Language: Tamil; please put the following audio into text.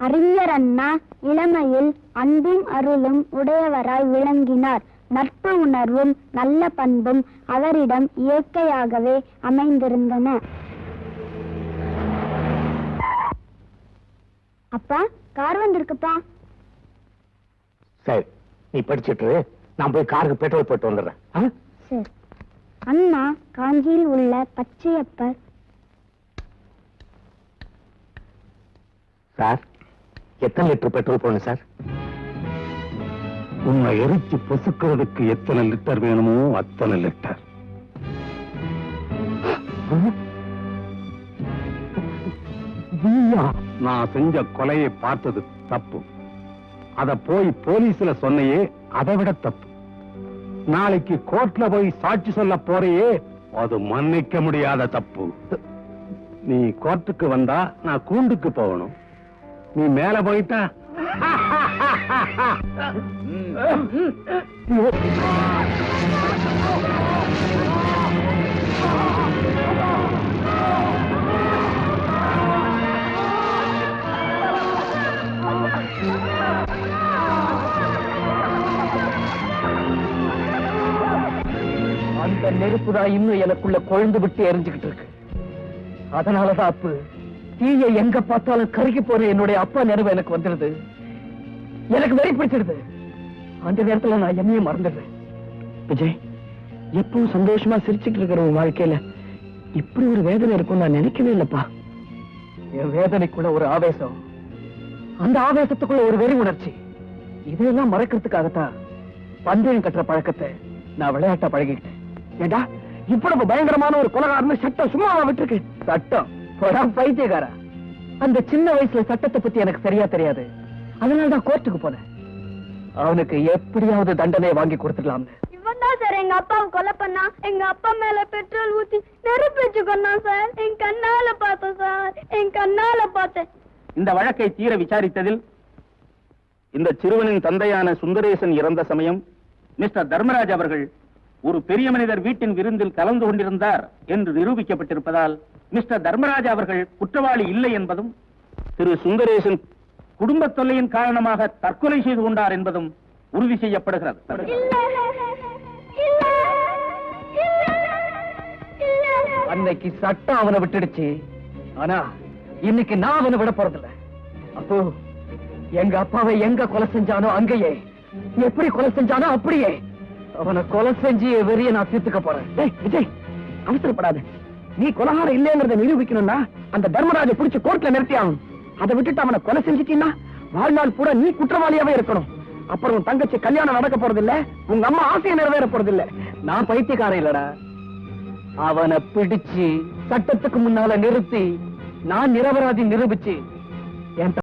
அறிஞர் அண்ணா இளமையில் அன்பும் அருளும் உடையவராய் விளங்கினார். நட்பு உணர்வும் நல்ல பண்பும் அவரிடம் இயற்கையாகவே அமைந்திருந்தன. அப்பா, கார் வந்திருக்குப்பா. சரி, நீ படிச்சிட்டு நான் போய் காருக்கு பெட்ரோல் போட்டு வந்துடுறேன். சரி. அண்ணா காஞ்சியில் உள்ள பச்சையப்பர். சார், எத்தனை லிட்டர் பெட்ரோல் போடணும் சார்? உன்னை எரிச்சு பொசுக்கிறதுக்கு எத்தனை லிட்டர் வேணுமோ அத்தனை லிட்டர். நான் செஞ்ச கொலையை பார்த்தது தப்பு. அத போய் போலீஸ்ல சொன்னையே அதை விட தப்பு. நாளைக்கு கோர்ட்ல போய் சாட்சி சொல்ல போறையே, அது மன்னிக்க முடியாத தப்பு. நீ கோர்ட்டுக்கு வந்தா நான் கூண்டுக்கு போகணும். நீ மேல போயிட்டா அந்த நெருப்புதான் இன்னும் எனக்குள்ள கொழுந்து விட்டு எரிஞ்சுக்கிட்டு இருக்கு. அதனாலதான் அப்பு தீய எங்க பார்த்தாலும் கருகி போற என்னுடைய அப்பா நினைவு எனக்கு வந்துடுது. எனக்கு வெறி பிடிச்சிடுது. அந்த நேரத்துல நான் என்னையும் மறந்துடுறேன். விஜய், எப்பவும் சந்தோஷமா சிரிச்சுட்டு இருக்கிற உன் வாழ்க்கையில இப்படி ஒரு வேதனை இருக்கும் நான் நினைக்கவே இல்லப்பா. என் வேதனைக்குள்ள ஒரு ஆவேசம், அந்த ஆவேசத்துக்குள்ள ஒரு வெறி உணர்ச்சி. இதையெல்லாம் மறக்கிறதுக்காகத்தான் பந்தயம் கட்டுற பழக்கத்தை நான் விளையாட்டா பழகிக்கிட்டேன். ஏண்டா, இவ்வளவு பயங்கரமான ஒரு கொலைகாரன் சட்டம் சும்மாவா விட்டுருக்கு? சட்டம் பைத்தியக்காரா. அந்த சின்ன வயசுல சட்டத்தை பத்தி எனக்கு சரியா தெரியாது. அதனாலதான் கோர்ட்டுக்கு போனேன். அவனுக்கு எப்படியாவது தண்டனை வாங்கி கொடுத்துடலாம்னு. இவன் தான் சார் எங்க அப்பாவை கொலை பண்ணா. எங்க அப்பா மேல பெட்ரோல் ஊத்தி நெருப்பு வச்சு கொண்டான் சார். என் கண்ணால பார்த்தேன் சார், என் கண்ணால பார்த்தேன். இந்த வழக்கை தீர விசாரித்ததில் இந்த சிறுவனின் தந்தையான சுந்தரேசன் இறந்த சமயம் மிஸ்டர் தர்மராஜ் அவர்கள் ஒரு பெரிய மனிதர் வீட்டின் விருந்தில் கலந்து கொண்டிருந்தார் என்று நிரூபிக்கப்பட்டிருப்பதால் மிஸ்டர் தர்மராஜ் அவர்கள் குற்றவாளி இல்லை என்பதும், திரு சுந்தரேசன் குடும்ப தொல்லையின் காரணமாக தற்கொலை செய்து கொண்டார் என்பதும் உறுதி செய்யப்படுகிறது. அன்னைக்கு சட்டம் அவனை விட்டுடுச்சு. ஆனா இன்னைக்கு நான் அவனை விட போறதில்லை. அப்போ எங்க அப்பாவை எங்க கொலை செஞ்சானோ அங்கேயே, எப்படி கொலை செஞ்சானோ அப்படியே அவனை கொலை செஞ்சு வெறிய நான் தீர்த்துக்க போறேன். விஜய், அவசரப்படாத. நீ கொலைகாரம் இல்லைங்கிறத நிரூபிக்கணும்னா அந்த தர்மராஜை பிடிச்சு கோர்ட்ல நிறுத்தி ஆகும். அதை விட்டுட்டு அவனை கொலை செஞ்சுட்டீங்கன்னா வாழ்நாள் பூரா நீ குற்றவாளியாவே இருக்கணும். அப்புறம் உன் தங்கச்சி கல்யாணம் நடக்க போறது இல்ல, உங்க அம்மா ஆசையை நிறைவேற போறது இல்ல. நான் பைத்தியக்காரன் இல்லடா. அவனை பிடிச்சு சட்டத்துக்கு முன்னால நிறுத்தி நான் நிரபராதி நிரூபிச்சு என்